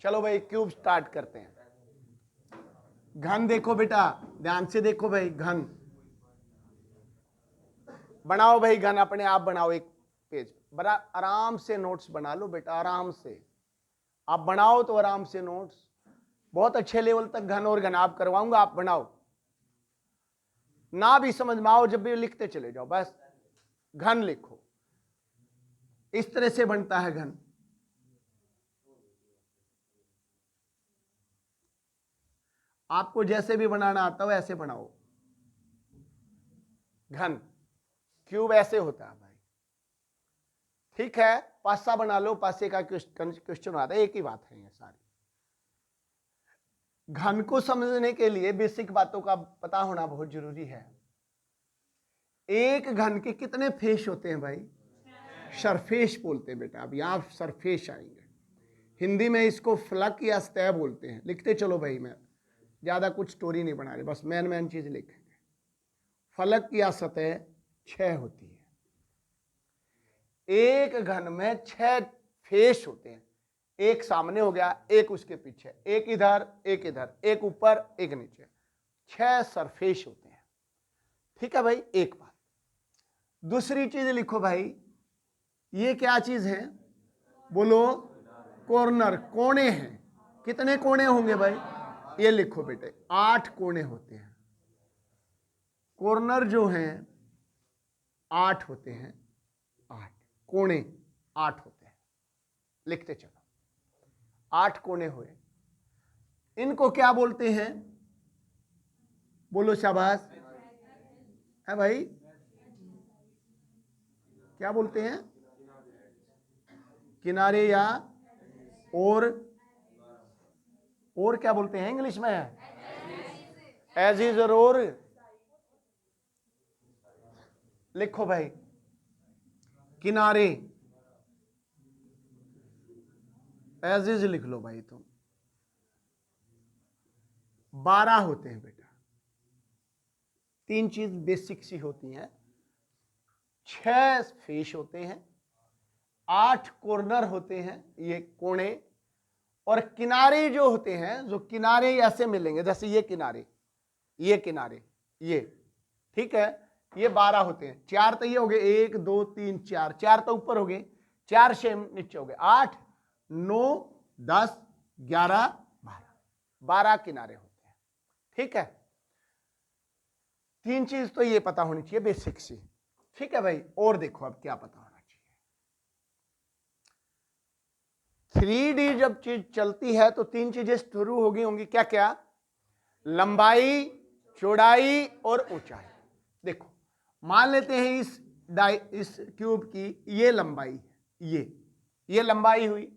चलो भाई cube start करते हैं। घन देखो बेटा, ध्यान से देखो भाई, घन बनाओ भाई, घन अपने आप बनाओ। एक पेज बड़ा आराम से नोट्स बना लो बेटा, आराम से आप बनाओ तो आराम से नोट्स, बहुत अच्छे लेवल तक घन और घन आप करवाऊंगा, आप बनाओ ना भी समझ में आओ, जब भी लिखते चले जाओ, बस घन लिखो। इस तरह से बनता है घन। आपको जैसे भी बनाना आता हो ऐसे बनाओ। घन क्यूब ऐसे होता है भाई, ठीक है। पासा बना लो, पासे का क्वेश्चन आता है, एक ही बात है ये सारी। घन को समझने के लिए बेसिक बातों का पता होना बहुत जरूरी है। एक घन के कितने फेस होते हैं भाई? सरफेस बोलते हैं बेटा, अब यहां सरफेस आएंगे। हिंदी में इसको फलक या सतह बोलते हैं। लिखते चलो भाई, मैं ज्यादा कुछ स्टोरी नहीं बना रही, बस मेन चीज लिखेंगे। फलक या सतह 6 होती है। एक घन में 6 फेस होते हैं। एक सामने हो गया, एक उसके पीछे, एक इधर, एक ऊपर, एक नीचे, 6 सरफेस होते हैं, ठीक है भाई। एक बात। दूसरी चीज लिखो भाई, ये क्या चीज है बोलो? कॉर्नर, कोने हैं। कितने कोने होंगे भाई? ये लिखो बेटे, 8 कोने होते हैं। कॉर्नर जो हैं 8 होते हैं, 8 कोने 8 होते हैं। लिखते चलो, 8 कोने हुए। इनको क्या बोलते हैं? बोलो शाबाश, है भाई? क्या बोलते हैं? किनारे या और क्या बोलते हैं इंग्लिश में? एजिज और लिखो भाई, किनारे एजिज लिख लो भाई तुम। 12 होते हैं बेटा। 3 चीज बेसिक सी होती हैं। 6 फेस होते हैं, 8 कॉर्नर होते हैं, ये कोने, और किनारे जो होते हैं, जो किनारे ऐसे मिलेंगे, जैसे ये किनारे, ये ठीक है, ये 12 होते हैं। 4 तो ये हो गए, 1 2 3 4, 4 तो ऊपर हो गए, 4 शेम नीचे हो गए, 8 9 10 11 12 किनारे होते हैं, ठीक है। 3 चीज तो ये पता होनी चाहिए बेसिक सी, ठीक है भाई। और देखो अब क्या पता होना चाहिए। 3D जब चीज चलती है तो 3 चीजें शुरू होगी होंगी, क्या क्या? लंबाई, चौड़ाई और ऊंचाई। देखो मान लेते हैं इस क्यूब की ये लंबाई है, ये लंबाई हुई।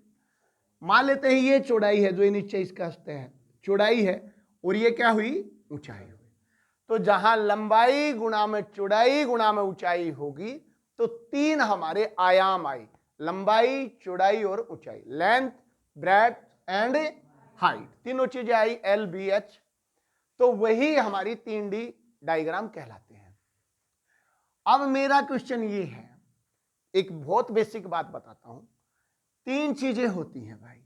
मान लेते हैं ये चौड़ाई है, जो ये नीचे इसका सतह है, चौड़ाई है, और ये क्या हुई? ऊंचाई हुई। तो जहां लंबाई गुणा में चौड़ाई गुणा में ऊंचाई होगी तो 3 हमारे आयाम आए, लंबाई, चौड़ाई और ऊंचाई, लेंथ, ब्रेड्थ एंड हाइट, तीनों चीजें आई, LBH। तो वही हमारी 3D डायग्राम कहलाते हैं। अब मेरा क्वेश्चन ये है, एक बहुत बेसिक बात बताता हूं। 3 चीजें होती हैं भाई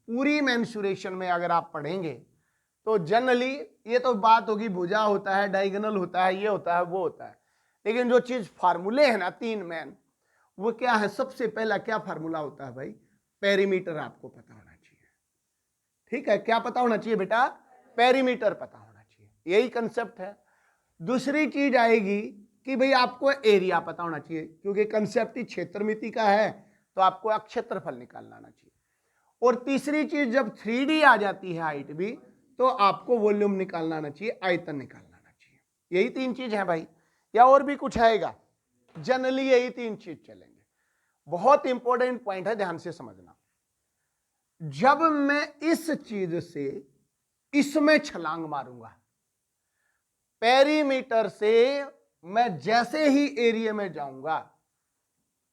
पूरी मेंसुरेशन में, अगर आप पढ़ेंगे तो जनरली ये तो बात होगी, भुजा होता है, डायगोनल होता है, ये होता है, वो होता है, लेकिन जो चीज फार्मूले है ना 3 मैन, वो क्या है? सबसे पहला क्या फार्मूला होता है भाई? पेरीमीटर आपको पता होना चाहिए, ठीक है। क्या पता होना चाहिए बेटा? पेरीमीटर पता होना चाहिए, यही कंसेप्ट है। दूसरी चीज आएगी कि भाई आपको एरिया पता होना चाहिए, क्योंकि कंसेप्ट ही क्षेत्रमिति का है, तो आपको क्षेत्रफल निकालना आना चाहिए। और तीसरी चीज, जब 3D आ जाती है हाइट भी, तो आपको वॉल्यूम निकालना आना चाहिए, आयतन निकालना आना चाहिए। यही 3 चीज है भाई, या और भी कुछ आएगा? जनरली यही 3 चीज चलेंगे। बहुत इंपॉर्टेंट पॉइंट है, ध्यान से समझना। जब मैं इस चीज से इसमें छलांग मारूंगा, पेरीमीटर से मैं जैसे ही एरिया में जाऊंगा,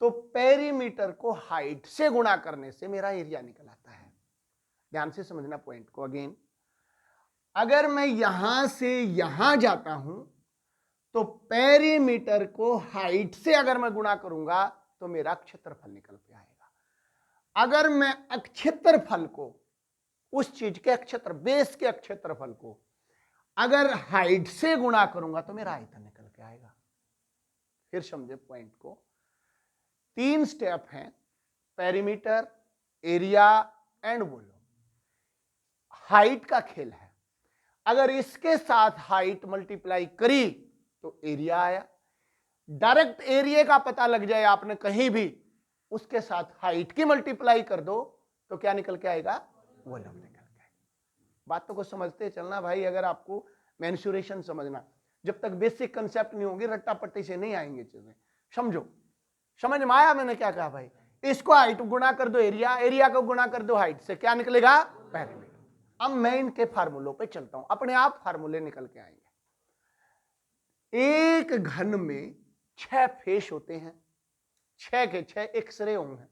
तो पेरीमीटर को हाइट से गुणा करने से मेरा एरिया निकल आता है। ध्यान से समझना पॉइंट को अगेन। अगर मैं यहां से यहां जाता हूं तो पेरीमीटर को हाइट से अगर मैं गुणा करूंगा तो मेरा क्षेत्रफल निकल के आएगा। अगर मैं क्षेत्रफल को उस चीज के क्षेत्र बेस के क्षेत्रफल को अगर हाइट से गुणा करूंगा तो मेरा आयतन निकल के आएगा। फिर समझे पॉइंट को, 3 स्टेप हैं, perimeter, area and volume. Height का खेल है, अगर इसके साथ हाइट मल्टीप्लाई करी तो एरिया आया। डायरेक्ट एरिया का पता लग जाए आपने कहीं भी, उसके साथ हाइट की मल्टीप्लाई कर दो तो क्या निकल के आएगा, वॉल्यूम निकल के आएगा। बातों को समझते चलना भाई, अगर आपको मेंसुरेशन समझना, जब तक बेसिक कंसेप्ट नहीं होंगे रट्टा पट्टी से नहीं आएंगे चीजें। समझो, समझ में आया मैंने क्या कहा भाई? इसको हाइट गुणा कर दो एरिया, एरिया को गुणा कर दो हाइट से, क्या निकलेगा, पेरीमीटर। अब मैं इनके फार्मूलों पे चलता हूं, अपने आप फार्मूले निकल के आएंगे। एक घन में 6 फेस होते हैं, 6 के 6 एक्सरे होंगे,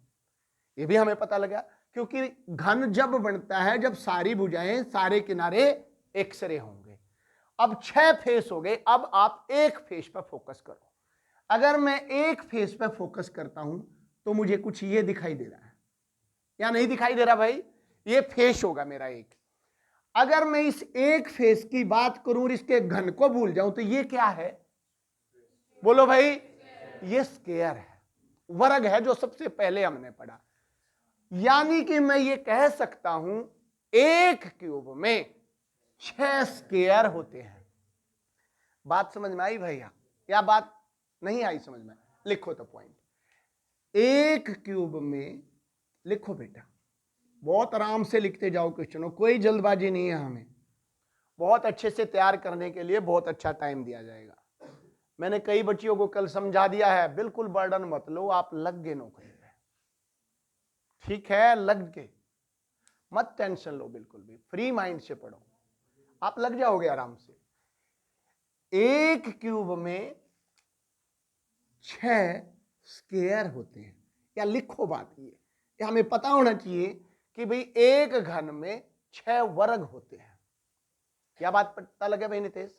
ये भी हमें पता लगा, क्योंकि घन जब बनता है जब सारी भुजाएं सारे किनारे एक्सरे होंगे। अब 6 फेस हो गए, अब आप एक फेस पर फोकस करो। अगर मैं एक फेस पर फोकस करता हूं तो मुझे कुछ ये दिखाई दे रहा है या नहीं दिखाई दे रहा भाई? ये फेस होगा मेरा एक। अगर मैं इस एक फेस की बात करूं और इसके घन को भूल जाऊं तो ये क्या है, बोलो भाई? ये स्क्वायर है, वर्ग है, जो सबसे पहले हमने पढ़ा। यानी कि मैं ये कह सकता हूं एक क्यूब में 6 स्क्वायर होते हैं। बात समझ में आई भैया या बात नहीं आई समझ में? लिखो तो पॉइंट, एक क्यूब में, लिखो बेटा, बहुत आराम से लिखते जाओ क्वेश्चनों, कोई जल्दबाजी नहीं है हमें, बहुत अच्छे से तैयार करने के लिए बहुत अच्छा टाइम दिया जाएगा। मैंने कई बच्चियों को कल समझा दिया है, बिल्कुल बर्डन मत लो, आप लग गए नौकरी पे, ठीक है, लग गए, मत टेंशन लो, बिल्कुल भी फ्री माइंड से पढ़ो, आप लग जाओगे आराम से। एक क्यूब में 6 स्क्वायर होते हैं, या लिखो बात ये हमें पता होना चाहिए कि भाई एक घन में 6 वर्ग होते हैं। क्या बात पता लगे भाई नितेश?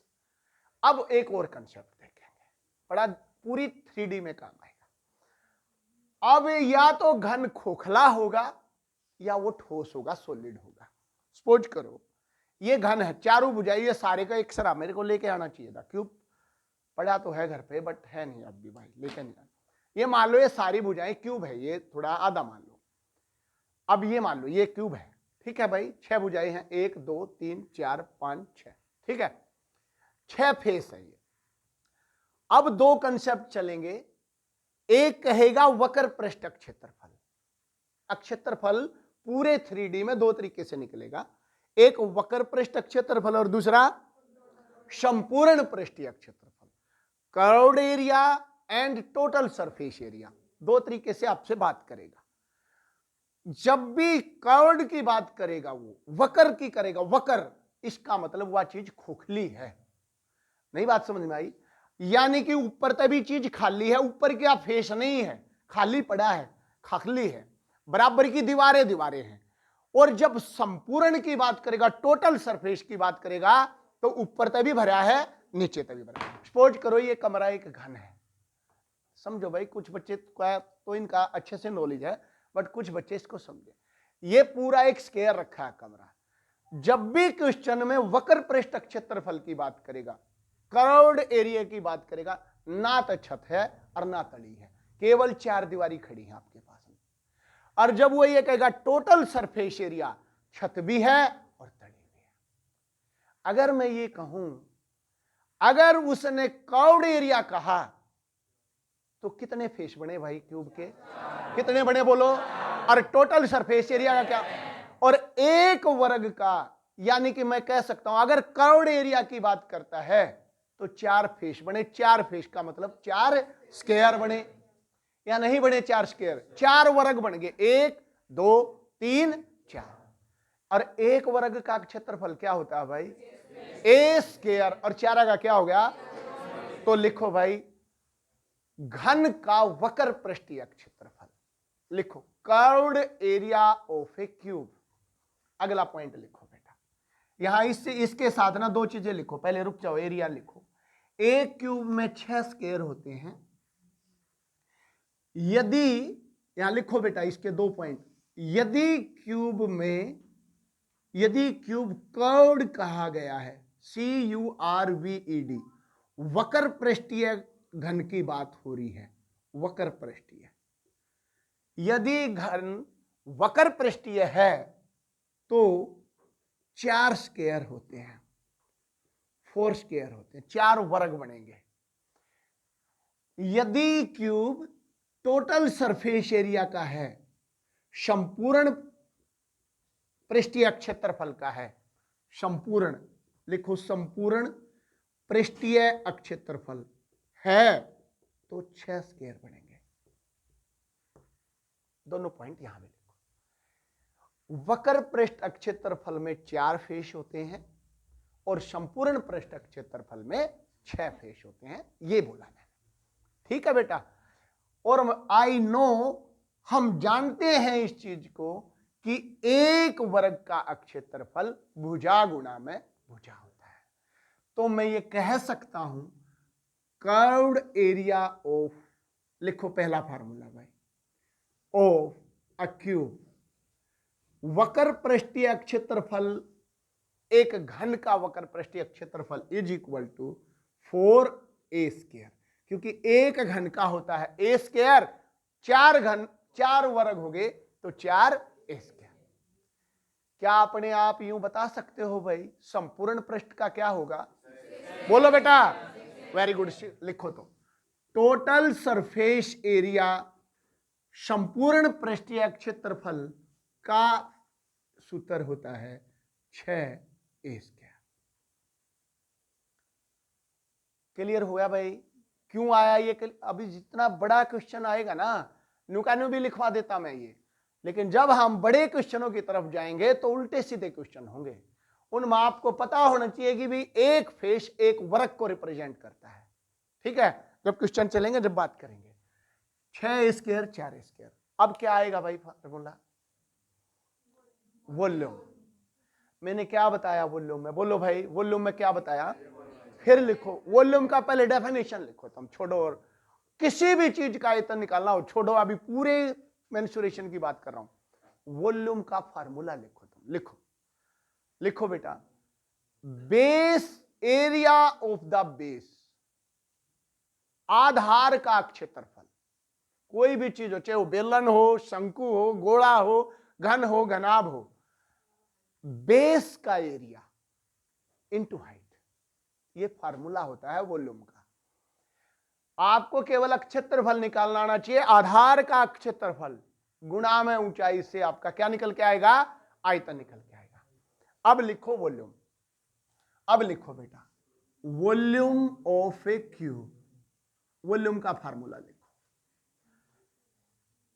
अब एक और कंसेप्ट देखेंगे, बड़ा पूरी 3D में काम आएगा। अब या तो घन खोखला होगा या वो ठोस होगा, सॉलिड होगा। सपोज करो ये घन है, चारों भुजाएं, ये सारे का एक्सरा मेरे को लेके आना चाहिए था, क्यूब पढ़ा तो है घर पे बट है नहीं अब भी भाई, लेके नहीं आना। ये मान लो ये सारी भुजाएं क्यूब है, ये थोड़ा आधा मान लो। अब ये मान लो ये क्यूब है, ठीक है भाई, 6 भुजाएं हैं, 1 2 3 4 5 6, ठीक है, 6 फेस है ये। अब 2 कंसेप्ट चलेंगे, एक कहेगा वक्र पृष्ठ क्षेत्रफल। क्षेत्रफल पूरे 3D में 2 तरीके से निकलेगा, एक वक्र पृष्ठ क्षेत्रफल और दूसरा संपूर्ण पृष्ठीय क्षेत्रफल, curved area and total surface area. 2 तरीके से आपसे बात करेगा। जब भी कर्व्ड की बात करेगा वो वक्र की करेगा, वक्र इसका मतलब वह चीज खोखली है। नहीं बात समझ में आई? यानी कि ऊपर तभी चीज खाली है, ऊपर क्या फेस नहीं है, खाली पड़ा है, खाली है, बराबर की दीवारें दीवारें हैं। और जब संपूर्ण की बात करेगा, टोटल सरफेस की बात करेगा, तो ऊपर तभी भरा है, नीचे तभी भरा है। सपोज करो ये कमरा एक घन है, समझो भाई, कुछ बच्चे का तो इनका अच्छे से नॉलेज है बट कुछ बच्चे इसको समझे। ये पूरा एक स्क्वायर रखा है कमरा। जब भी क्वेश्चन में वक्र पृष्ठ क्षेत्रफल की बात करेगा, कर्व्ड एरिया की बात करेगा, ना तो छत है और ना तली है, केवल 4 दीवारी खड़ी है आपके पास में। और जब वो ये कहेगा टोटल सरफेस एरिया, छत भी है और तली भी है। अगर मैं ये कहूं, अगर उसने कर्व्ड एरिया कहा तो कितने फेस बने भाई क्यूब के? कितने बने बोलो? और टोटल सरफेस एरिया का क्या? और एक वर्ग का, यानी कि मैं कह सकता हूं अगर कर्व्ड एरिया की बात करता है तो 4 फेस बने। 4 फेस का मतलब 4 स्क्वायर बने या नहीं बने? 4 स्क्वायर, 4 वर्ग बन गए, 1 2 3 4। और एक वर्ग का क्षेत्रफल क्या होता है भाई? ए स्क्वायर, और 4 का क्या हो गया? तो लिखो भाई घन का वक्र पृष्ठीय क्षेत्रफल, लिखो curved area of a cube. अगला पॉइंट लिखो बेटा, यहां इसके साथ ना 2 चीजें लिखो, पहले रुक जाओ, एरिया लिखो। एक क्यूब में 6 स्क्वायर होते हैं। यदि, यहां लिखो बेटा इसके 2 पॉइंट, यदि क्यूब में यदि क्यूब कर्व्ड कहा गया है, CURVED, वक्र पृष्ठीय घन की बात हो रही है, वक्र पृष्ठीय। यदि घन वक्र पृष्ठीय है तो 4 स्क्वायर होते हैं, 4 स्क्वायर होते हैं, 4 वर्ग बनेंगे। यदि क्यूब टोटल सरफेस एरिया का है, संपूर्ण पृष्ठीय क्षेत्रफल का है, संपूर्ण लिखो, संपूर्ण पृष्ठीय क्षेत्रफल है तो 6 स्क्वायर बनेंगे। दोनों पॉइंट यहां पे लिखो। वक्र पृष्ठ क्षेत्रफल में 4 फेस होते हैं और संपूर्ण पृष्ठ क्षेत्रफल में 6 फेस होते हैं, ये बोला मैंने। ठीक है बेटा। और आई नो, हम जानते हैं इस चीज को कि एक वर्ग का क्षेत्रफल भुजा गुणा में भुजा होता है। तो मैं ये कह सकता हूं कर्व्ड एरिया ऑफ, लिखो पहला फार्मूला भाई, ऑफ अ क्यूब, वक्र पृष्ठीय क्षेत्रफल, एक घन का वक्र पृष्ठीय क्षेत्रफल is equal to 4a square, क्योंकि एक घन का होता है a स्क्वायर, 4 घन 4 वर्ग हो गए तो 4a स्क्वायर। क्या अपने आप यूं बता सकते हो भाई संपूर्ण पृष्ठ का क्या होगा? बोलो बेटा, वेरी गुड, लिखो तो टोटल सरफेस एरिया संपूर्ण पृष्ठीय क्षेत्रफल का सूत्र होता है 6a स्क्वायर। क्लियर हुआ भाई? क्यों आया ये? अभी जितना बड़ा क्वेश्चन आएगा ना, नुकानू भी लिखवा देता मैं ये, लेकिन जब हम बड़े क्वेश्चनों की तरफ जाएंगे तो उल्टे सीधे क्वेश्चन होंगे। उनमें आपको पता होना चाहिए कि भी एक फेस एक वर्ग को रिप्रेजेंट करता है। ठीक है, जब क्वेश्चन चलेंगे, जब बात करेंगे। 6 स्क्वायर 4 स्क्वायर। अब क्या आएगा भाई फार्मूला? वॉल्यूम। मैंने क्या बताया वॉल्यूम में? बोलो भाई, वॉल्यूम में क्या बताया? फिर लिखो वॉल्यूम का पहले डेफिनेशन लिखो तुम, छोड़ो, और किसी भी चीज का आयतन निकालना हो छोड़ो, अभी पूरे मेंसुरेशन की बात कर रहा हूं। वॉल्यूम का फार्मूला लिखो तुम, लिखो लिखो बेटा, base area of the base, आधार का क्षेत्रफल, कोई भी चीज हो, चाहे वो बेलन हो, शंकु हो, गोला हो, घन हो, घनाभ हो, बेस का एरिया इनटू हाइट, ये फार्मूला होता है वॉल्यूम का। आपको केवल क्षेत्रफल निकालना आना चाहिए, आधार का क्षेत्रफल गुणा में ऊंचाई से आपका क्या निकल के आएगा? आयतन निकल के आएगा। अब लिखो वॉल्यूम। अब लिखो बेटा volume of a cube, volume का फार्मूला लिखो।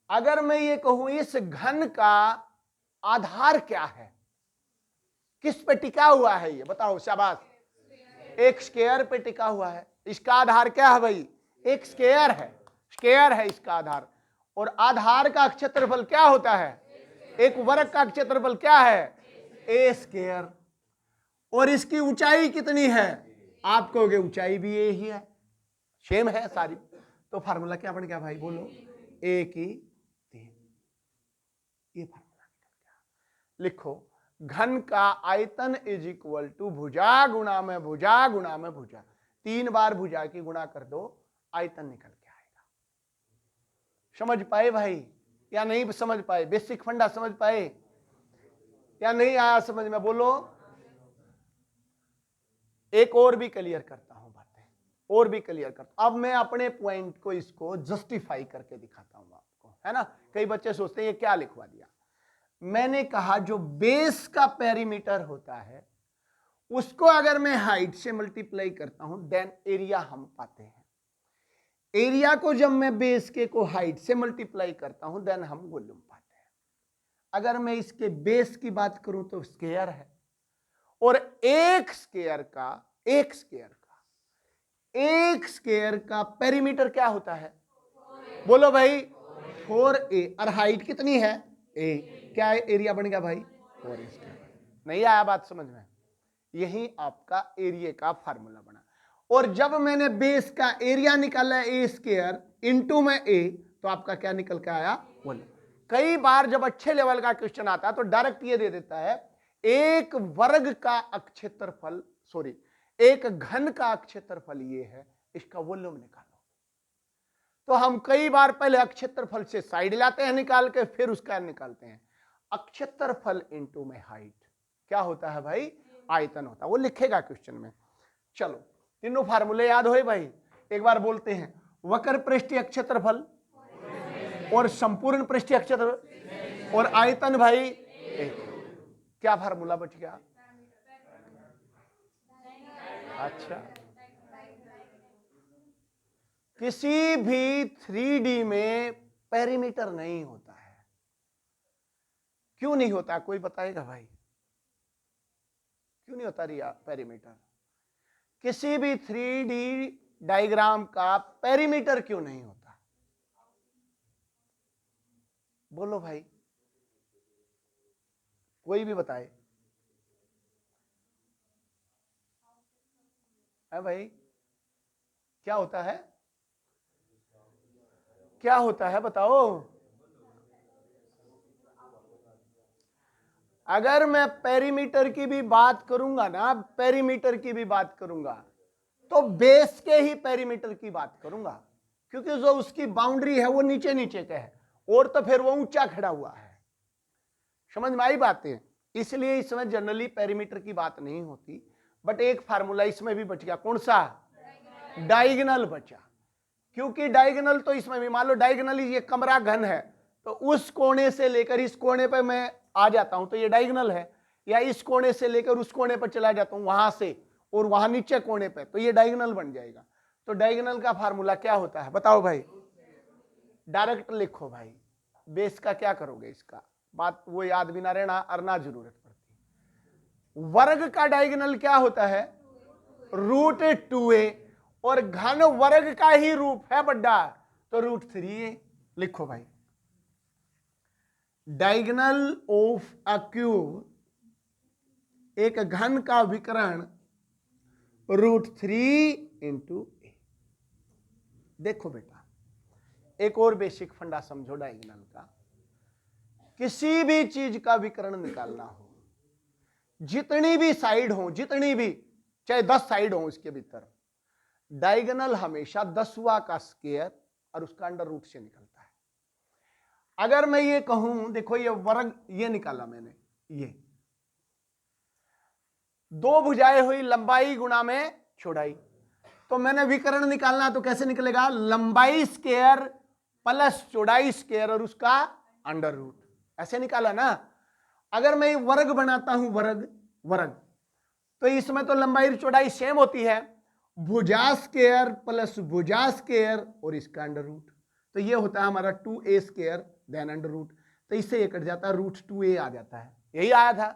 अगर मैं ये कहूं इस घन का आधार क्या है, किस पे टिका हुआ है, ये बताओ, शाबाश, एक स्क्वायर पे टिका हुआ है। इसका आधार क्या है भाई? एक स्क्वायर है, स्क्वायर है इसका आधार। और आधार का क्षेत्रफल क्या होता है? एक वर्ग का क्षेत्रफल क्या है? a square. और इसकी ऊंचाई कितनी है? आप कहोगे ऊंचाई भी a ही है, सेम है सारी। तो फार्मूला क्या बन गया भाई? बोलो, a की 3। ये फार्मूला निकल गया। लिखो, घन का आयतन इज इक्वल टू भुजा गुणा में भुजा गुणा में भुजा, 3 बार भुजा की गुणा कर दो, आयतन निकल के आएगा। समझ पाए भाई या नहीं समझ पाए? बेसिक फंडा समझ पाए या नहीं आया समझ में? बोलो। एक और भी क्लियर करता हूं बातें, और भी क्लियर करता हूं। अब मैं अपने पॉइंट को इसको जस्टिफाई करके दिखाता हूं आपको, है ना। कई बच्चे सोचते हैं ये क्या लिखवा दिया। मैंने कहा जो बेस का पेरीमीटर होता है उसको अगर मैं हाइट से मल्टीप्लाई करता हूं देन एरिया हम पाते हैं। एरिया को जब मैं बेस के को हाइट से मल्टीप्लाई करता हूं देन हम वॉल्यूम पाते हैं। अगर मैं इसके बेस की बात करूं तो स्क्वायर है, और एक स्क्वायर का पेरीमीटर क्या होता है? बोलो भाई, 4a। और हाइट कितनी है? a। क्या एरिया बन गया भाई? 4a square. नहीं आया बात समझ में? यही आपका एरिया का फार्मूला बना। और जब मैंने बेस का एरिया निकाला a स्क्वायर इंटू में a, तो आपका क्या निकल के आया? 1। कई बार जब अच्छे लेवल का क्वेश्चन आता है तो डायरेक्ट ये दे देता है एक वर्ग का क्षेत्रफल, सॉरी, एक घन का क्षेत्रफल ये है, इसका वॉल्यूम निकालो। तो हम कई बार पहले क्षेत्रफल से साइड लाते हैं निकाल के, फिर उसका निकालते हैं। क्षेत्रफल इनटू में हाइट क्या होता है भाई? आयतन होता है। वो लिखेगा क्वेश्चन में। चलो तीनों फार्मूले याद होए भाई, एक बार बोलते हैं। वक्र पृष्ठीय क्षेत्रफल और संपूर्ण पृष्ठीय क्षेत्रफल और आयतन भाई एक। क्या फार्मूला बच गया? अच्छा, किसी भी 3D में पेरीमीटर नहीं होता है। क्यों नहीं होता, कोई बताएगा भाई? क्यों नहीं होता रिया पेरीमीटर? किसी भी 3D डायग्राम का पेरीमीटर क्यों नहीं होता? बोलो भाई, कोई भी बताए। है भाई, क्या होता है? क्या होता है बताओ? अगर मैं पेरीमीटर की भी बात करूंगा ना, पेरीमीटर की भी बात करूंगा, तो बेस के ही पेरीमीटर की बात करूंगा, क्योंकि जो उसकी बाउंड्री है वो नीचे नीचे का है, और तो फिर वो ऊंचा खड़ा हुआ है। समझ में आई बातें? इसलिए इसमें जनरली पेरीमीटर की बात नहीं होती। बट एक फार्मूला इसमें भी बच गया, कौन सा? डायगोनल बचा। क्योंकि डायगोनल तो इसमें भी, मान लो डायगोनली ये कमरा घन है, तो उस कोने से लेकर इस कोने पर मैं आ जाता हूं तो ये डायगोनल है, या इस कोने से लेकर उस कोने पर चला जाता हूं वहां से, और वहां नीचे कोने पे, तो ये डायगोनल बन जाएगा। तो डायगोनल का फार्मूला क्या होता है बताओ भाई? डायरेक्ट लिखो भाई। बेस का क्या करोगे, इसका बात वो याद भी ना रहना, अरना जरूरत पड़ती। वर्ग का डायगोनल क्या होता है? √2a, और घन वर्ग का ही रूप है बड्डा, तो √3a लिखो भाई। डायगोनल ऑफ अ क्यूब, एक घन का विकर्ण √3 × a। देखो बेटा, एक और बेसिक फंडा समझो डायगोनल का। किसी भी चीज का विकर्ण निकालना हो, जितनी भी साइड हो, जितनी भी, चाहे 10 साइड हो इसके भीतर, डायगोनल हमेशा 10वां का स्क्वायर और उसका अंडर रूट से निकलता है। अगर मैं ये कहूं, देखो ये वर्ग ये निकाला मैंने, ये 2 भुजाएं हुई, लंबाई गुणा में चौड़ाई, तो मैंने विकर्ण निकालना, तो कैसे निकलेगा? लंबाई स्क्वायर प्लस चौड़ाई स्क्वायर और उसका अंडर रूट, ऐसे निकाला ना। अगर मैं वर्ग बनाता हूं, वर्ग वर्ग, तो इसमें तो लंबाई चौड़ाई सेम होती है, भुजा स्क्वायर प्लस भुजा स्क्वायर और इसका अंडर रूट, तो ये होता है हमारा 2a square then under root, तो इससे ये कट जाता है, √2a आ जाता है, यही आया था।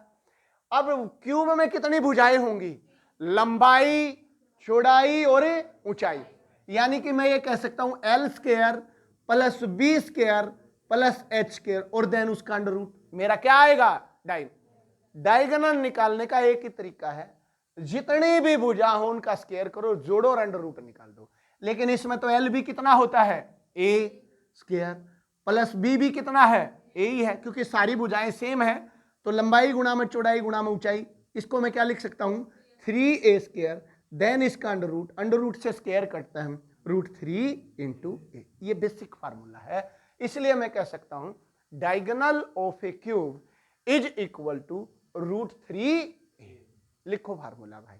अब क्यूब में कितनी भुजाएं होंगी? लंबाई, चौड़ाई और ऊंचाई, यानी कि मैं ये कह सकता हूं L square plus B square plus H square और देन उसका अंडर रूट। मेरा क्या आएगा? डायगोनल निकालने का एक ही तरीका है, जितनी भी भुजा हो उनका स्क्वायर करो, जोड़ो और अंडर रूट निकाल दो। लेकिन इसमें तो एल भी कितना होता है? a स्क्वायर प्लस बी भी कितना है? a ही है, क्योंकि सारी भुजाएं सेम है, तो लंबाई गुणा में चौड़ाई गुणा में ऊंचाई। इसको मैं क्या लिख सकता हूं? 3a स्क्वायर देन इसका अंडर रूट से स्क्वायर कटता है √3 × a। ये बेसिक फार्मूला है, इसलिए मैं कह सकता हूं diagonal of a cube is equal to √3a। लिखो फार्मूला भाई।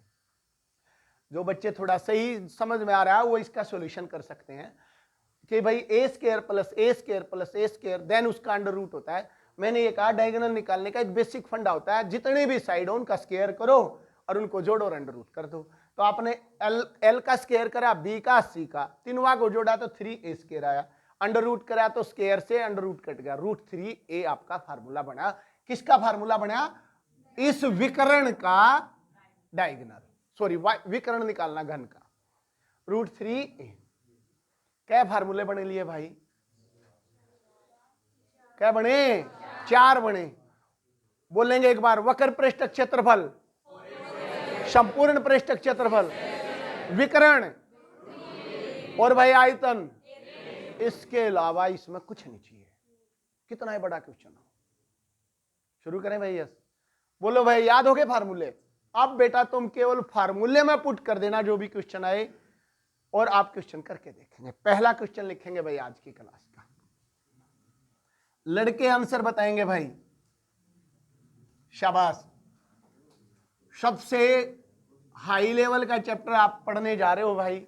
जो बच्चे थोड़ा सही समझ में आ रहा है वो इसका सॉल्यूशन कर सकते हैं कि भाई a square plus a square plus a square then उसका अंडर रूट होता है। मैंने ये कहा डायगोनल निकालने का एक बेसिक फंडा होता है, जितने भी साइड हो उनका स्क्वायर करो और उनको जोड़ो और अंडर रूट कर दो। तो आपने L का स्क्वायर करा, B का, C का, तीनों को जोड़ा तो 3a स्क्वायर आया, अंडर रूट करा तो स्क्वायर से अंडर रूट कट गया, √3a आपका फार्मूला बना। किसका फार्मूला बना? इस विकर्ण का डायगोनल, सॉरी विकर्ण निकालना घन का, √3a। क्या फार्मूले बने लिए भाई? क्या बने? 4 बने। बोलेंगे एक बार, वक्र पृष्ठ क्षेत्रफल, संपूर्ण पृष्ठ क्षेत्रफल, विकर्ण और भाई आयतन। इसके अलावा इसमें कुछ नहीं चाहिए। कितना है बड़ा क्वेश्चन? शुरू करें भाई? यस। बोलो भाई याद हो गए फार्मूले। अब बेटा तुम केवल फार्मूले में पुट कर देना जो भी क्वेश्चन आए, और आप क्वेश्चन करके देखेंगे। पहला क्वेश्चन लिखेंगे भाई आज की क्लास का, लड़के आंसर बताएंगे भाई, शाबाश। सबसे हाई लेवल का चैप्टर आप पढ़ने जा रहे हो भाई।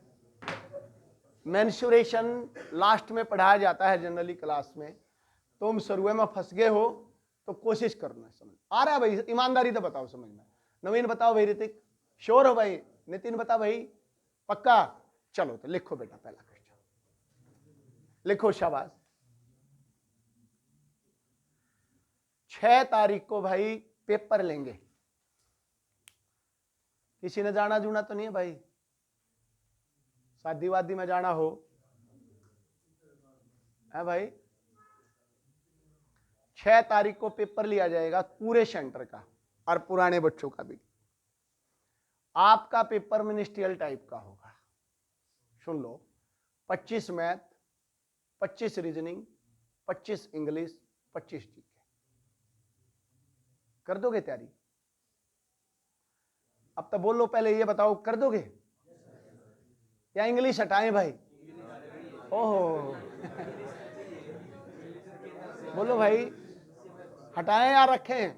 मेंसुरेशन लास्ट में पढ़ाया जाता है जनरली क्लास में, तुम शुरू में फंस गए हो तो कोशिश करना समझ आ रहा है भाई, ईमानदारी तो बताओ समझ में। नवीन बताओ भाई, ऋतिक श्योर हो भाई, नितिन बता भाई पक्का। चलो तो लिखो बेटा पहला क्वेश्चन, लिखो शाबाश। 6 तारीख को भाई पेपर लेंगे, किसी ने जाना जुना तो नहीं है भाई, शादी वादी में जाना हो है भाई। 6 तारीख को पेपर लिया जाएगा पूरे सेंटर का और पुराने बच्चों का भी। आपका पेपर मिनिस्ट्रियल टाइप का होगा, सुन लो। 25 मैथ, 25 रीजनिंग, 25 इंग्लिश, 25 जीके। कर दोगे तैयारी? अब तो बोलो, पहले ये बताओ कर दोगे या इंग्लिश हटाएं भाई? ओहो बोलो भाई, हटाएं या रखें?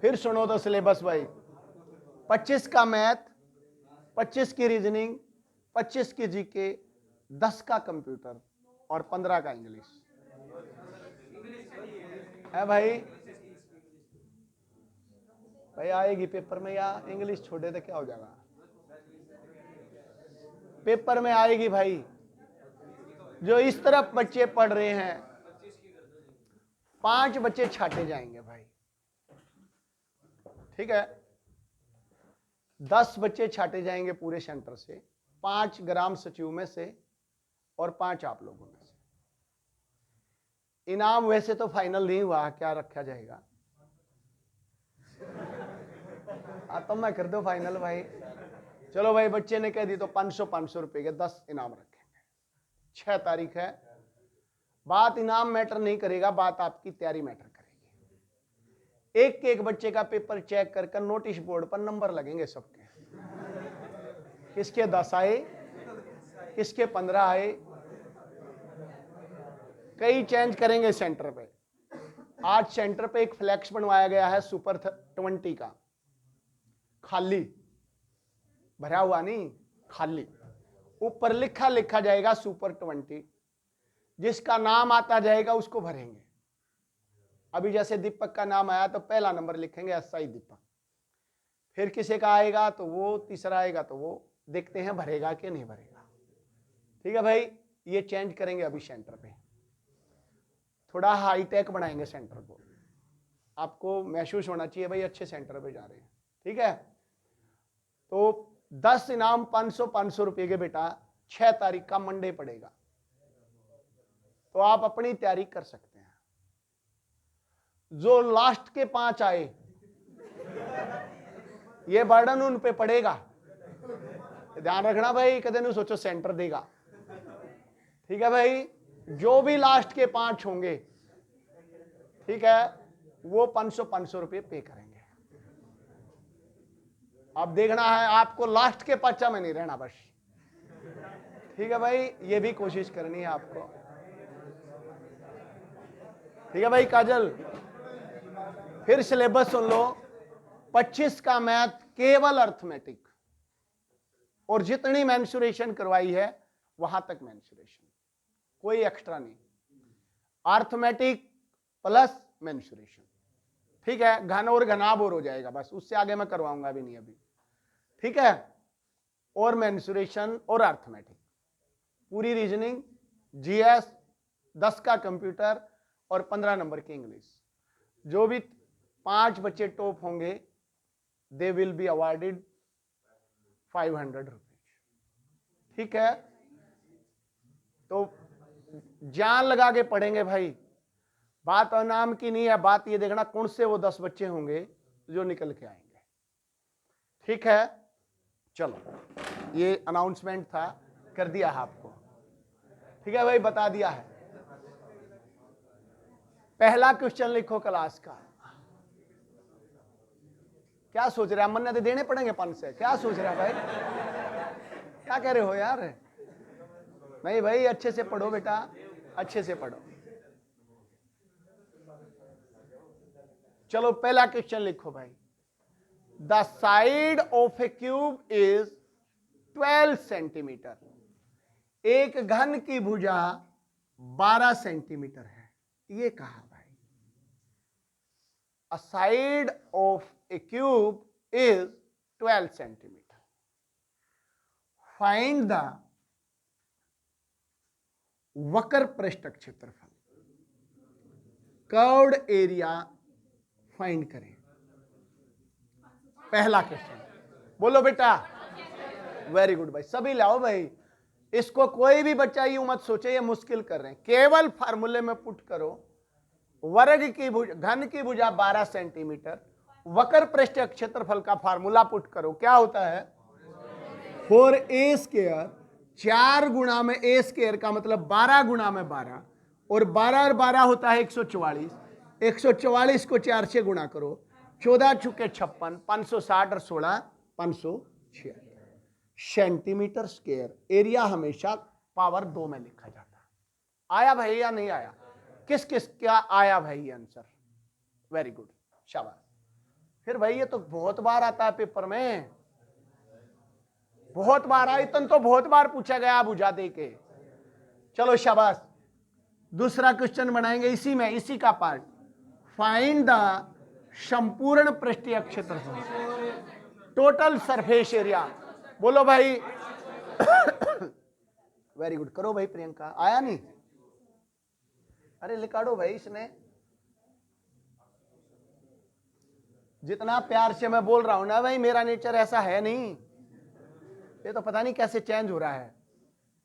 फिर सुनो तो सिलेबस भाई, 25 का मैथ, 25 की रीजनिंग, 25 की जीके, 10 का कंप्यूटर और 15 का इंग्लिश है भाई। भाई आएगी पेपर में, या इंग्लिश छोड़े तो क्या हो जाएगा? पेपर में आएगी भाई। जो इस तरफ बच्चे पढ़ रहे हैं, 5 बच्चे छाटे जाएंगे भाई, ठीक है। 10 बच्चे छाटे जाएंगे पूरे सेंटर से, 5 ग्राम सचिव में से और 5 आप लोगों में से। इनाम वैसे तो फाइनल नहीं हुआ, क्या रखा जाएगा? तो मैं कर दो फाइनल भाई। चलो भाई, बच्चे ने कह दी तो 500 रुपए के 10 इनाम रखेंगे। 6 तारीख है। बात इनाम मैटर नहीं करेगा, बात आपकी तैयारी मैटर करेगी। एक एक बच्चे का पेपर चेक कर नोटिस बोर्ड पर नंबर लगेंगे सबके, किसके 10 आए, किसके 15 आए। कई चेंज करेंगे सेंटर पे। आज सेंटर पे एक फ्लैक्स बनवाया गया है सुपर 20 का, खाली, भरा हुआ नहीं, खाली। ऊपर लिखा जाएगा सुपर 20, जिसका नाम आता जाएगा उसको भरेंगे। अभी जैसे दीपक का नाम आया तो पहला नंबर लिखेंगे एसआई दीपक, फिर किसी का आएगा तो वो, तीसरा आएगा तो वो, देखते हैं भरेगा कि नहीं भरेगा। ठीक है भाई, ये चेंज करेंगे अभी सेंटर पे, थोड़ा हाईटेक बनाएंगे सेंटर को। आपको महसूस होना चाहिए भाई अच्छे सेंटर पे जा रहे हैं, ठीक है। तो 10 इनाम 500 रुपए के बेटा 6 तारीख का मंडे पड़ेगा, तो आप अपनी तैयारी कर सकते हैं। जो लास्ट के 5 आए, ये बर्डन उन पे पड़ेगा, ध्यान रखना भाई, कदे नहीं सोचो सेंटर देगा, ठीक है भाई। जो भी लास्ट के 5 होंगे, ठीक है, वो 500 रुपए पे करेंगे। अब देखना है आपको लास्ट के 5 में नहीं रहना बस, ठीक है भाई, ये भी कोशिश करनी है आपको, ठीक है भाई। काजल, फिर सिलेबस सुन लो। 25 का मैथ केवल अर्थमेटिक, और जितनी मेंसुरेशन करवाई है वहां तक मेंसुरेशन, कोई एक्स्ट्रा नहीं। अर्थमेटिक प्लस मेंसुरेशन, ठीक है। घन और घनाभ और हो जाएगा बस, उससे आगे मैं करवाऊंगा भी नहीं अभी, ठीक है। और मेंसुरेशन और अर्थमेटिक, पूरी रीजनिंग, जीएस, 10 का कंप्यूटर और 15 नंबर की इंग्लिश। जो भी 5 बच्चे टॉप होंगे, they will be awarded 500 rupees, ठीक है। तो जान लगा के पढ़ेंगे भाई, बात इनाम की नहीं है, बात ये देखना कौन से वो 10 बच्चे होंगे जो निकल के आएंगे, ठीक है। चलो, ये अनाउंसमेंट था, कर दिया है आपको, ठीक है भाई, बता दिया है। पहला क्वेश्चन लिखो क्लास का। क्या सोच रहे हैं, मन्नत देने पड़ेंगे 5 से? क्या सोच रहे हैं भाई, क्या कह रहे हो यार? नहीं भाई, अच्छे से पढ़ो बेटा, अच्छे से पढ़ो। चलो पहला क्वेश्चन लिखो भाई। The side of a cube is 12 centimetre. एक घन की भुजा 12 सेंटीमीटर है, ये कहा भाई। A side of a cube is 12 centimeter. Find the वक्र पृष्ठक क्षेत्रफल, कर्व्ड एरिया फाइंड करें। पहला क्वेश्चन बोलो बेटा। वेरी गुड भाई, सभी लाओ भाई। इसको कोई भी बच्चा यूं मत सोचे ये मुश्किल कर रहे हैं, केवल फार्मूले में पुट करो। वर्ग की भुजा, घन की भुजा 12 सेंटीमीटर, वक्र पृष्ठीय क्षेत्रफल का फार्मूला पुट करो। क्या होता है? 4a स्क्वायर, 4 गुणा में a स्क्वायर का मतलब 12 गुणा में 12, और 12 और 12 होता है 144। 144 को 4 से गुणा करो, 14 छुके 56, 560 और 16 576 सेंटीमीटर स्क्वायर। एरिया हमेशा पावर 2 में लिखा जाता है। आया भाई या नहीं आया? किस किस क्या आया भाई आंसर? वेरी गुड, शाबाश। फिर भाई ये तो बहुत बार आता है पेपर में, बहुत बार आयतन तो बहुत बार पूछा गया भुजा दे के। चलो शाबाश। दूसरा क्वेश्चन बनाएंगे इसी में, इसी का पार्ट। फाइंड द संपूर्ण पृष्ठीय क्षेत्रफल, टोटल सरफेस एरिया। बोलो भाई। वेरी गुड, करो भाई प्रियंका। आया नहीं? अरे लिखाड़ो भाई इसने। जितना प्यार से मैं बोल रहा हूं ना भाई, मेरा नेचर ऐसा है नहीं, ये तो पता नहीं कैसे चेंज हो रहा है।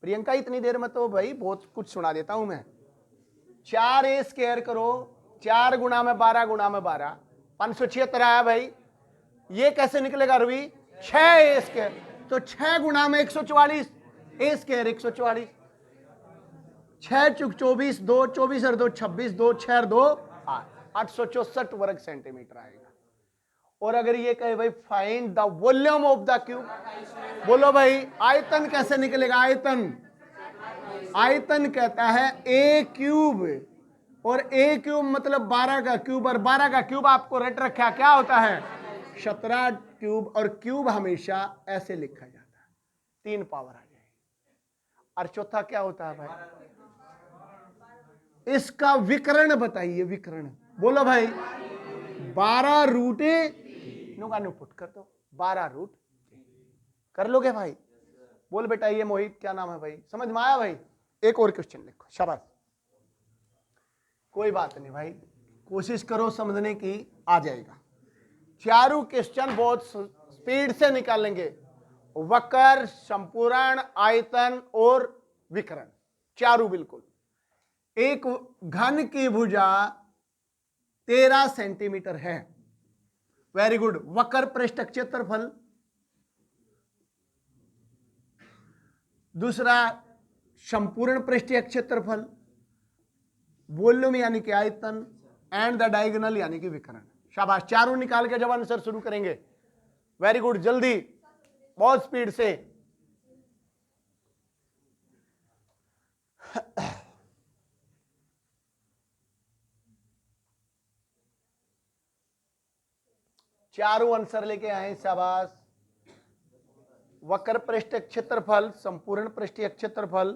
प्रियंका इतनी देर में तो भाई बहुत कुछ सुना देता हूं मैं। 4a स्क्वायर करो, 4 गुणा में 12 गुणा में 12, 576 आया भाई। ये कैसे निकलेगा रवि? 6a स्क्वायर, तो 6 गुणा में 144, a स्क्वायर 144, 6 चुक 24, 2 24 और 2 26, 2 6 2 864 वर्ग सेंटीमीटर आएगा। और अगर ये कहे भाई find the volume of the cube, बोलो भाई आयतन कैसे निकलेगा? आयतन, आयतन कहता है a क्यूब, और a क्यूब मतलब 12 का क्यूब, और 12 का क्यूब आपको रट रखा क्या होता है? 17 क्यूब। और क्यूब हमेशा ऐसे लिखा जाता है, 3 पावर आ जाएगी। और चौथा क्या होता है भाई? इसका विकर्ण बताइए, विकर्ण। बोलो भाई 12 रूट नु पुट कर दो, 12 रूट कर लोगे भाई? बोल बेटा। ये मोहित क्या नाम है भाई, समझ में आया भाई? एक और क्वेश्चन लिखो, शाबाश। कोई बात नहीं भाई, कोशिश करो समझने की, आ जाएगा। चारों क्वेश्चन बहुत स्पीड से निकालेंगे। वक्र, संपूर्ण, आयतन और विकर्ण, चारों बिल्कुल। एक घन की भुजा 13 सेंटीमीटर है। Very good. वक्र पृष्ठक क्षेत्रफल, दूसरा संपूर्ण पृष्ठीय क्षेत्रफल, वॉल्यूम यानी कि आयतन, एंड द डायगोनल यानी कि विकर्ण। शाबाश, चारों निकाल के जब आंसर शुरू करेंगे। वेरी गुड, जल्दी, बहुत स्पीड से। चारों आंसर लेके आए, शाबाश। वक्र पृष्ठीय क्षेत्रफल, संपूर्ण पृष्ठीय क्षेत्रफल,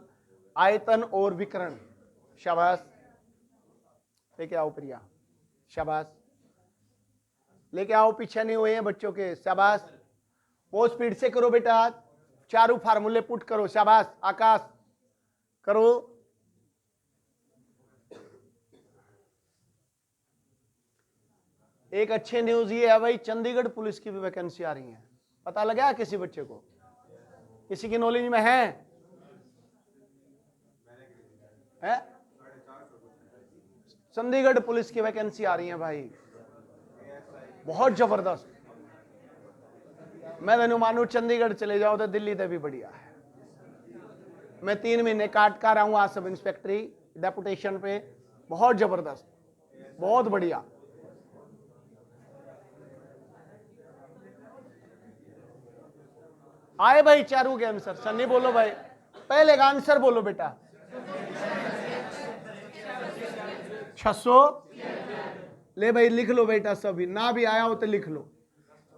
आयतन और विकर्ण। शाबाश, लेके आओ प्रिया, शाबाश। लेके आओ, पीछे नहीं हुए हैं बच्चों के, शाबाश। बहुत स्पीड से करो बेटा, चारों फार्मूले पुट करो। शाबाश आकाश, करो। एक अच्छी न्यूज ये है भाई, चंडीगढ़ पुलिस की भी वैकेंसी आ रही है। पता लगा किसी बच्चे को? किसी की नॉलेज में है? चंडीगढ़ पुलिस की वैकेंसी आ रही है भाई, बहुत जबरदस्त। मैं तेन मानू चंडीगढ़ चले जाओ तो दिल्ली से भी बढ़िया है। मैं 3 महीने काट कर रहा हूं आज सब इंस्पेक्टरी डेपुटेशन पे, बहुत जबरदस्त। बहुत बढ़िया। आए भाई चारों के आंसर। सन्नी बोलो भाई, पहले का आंसर बोलो बेटा। 600। ले भाई लिख लो बेटा, सभी ना भी आया हो तो लिख लो।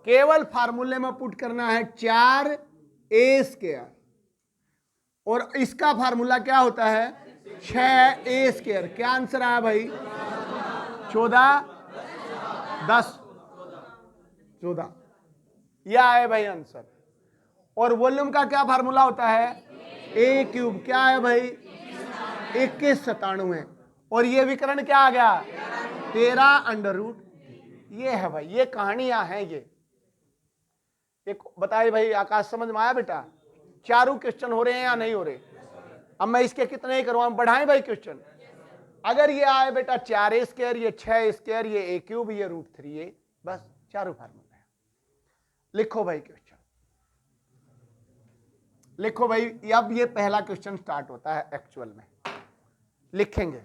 केवल फार्मूले में पुट करना है 4a², और इसका फार्मूला क्या होता है 6a²। क्या आंसर आया भाई? 14, 10, 14, यह आया भाई आंसर। और वॉल्यूम का क्या फार्मूला होता है? a³ क्या है भाई? 2197। और ये विकर्ण क्या आ गया? 13√। ये है भाई, ये कहानियां हैं ये। एक बताइए भाई, आकाश समझ में आया बेटा? चारों क्वेश्चन हो रहे हैं या नहीं हो रहे? अब मैं इसके कितने ही करवाऊं, बढ़ाएं भाई क्वेश्चन। अगर ये आए बेटा 4a², ये 6a², ये a³, ये √3a, बस चारों फार्मूला है। लिखो भाई क्वेश्चन, लिखो भाई। अब ये पहला क्वेश्चन स्टार्ट होता है एक्चुअल में। लिखेंगे,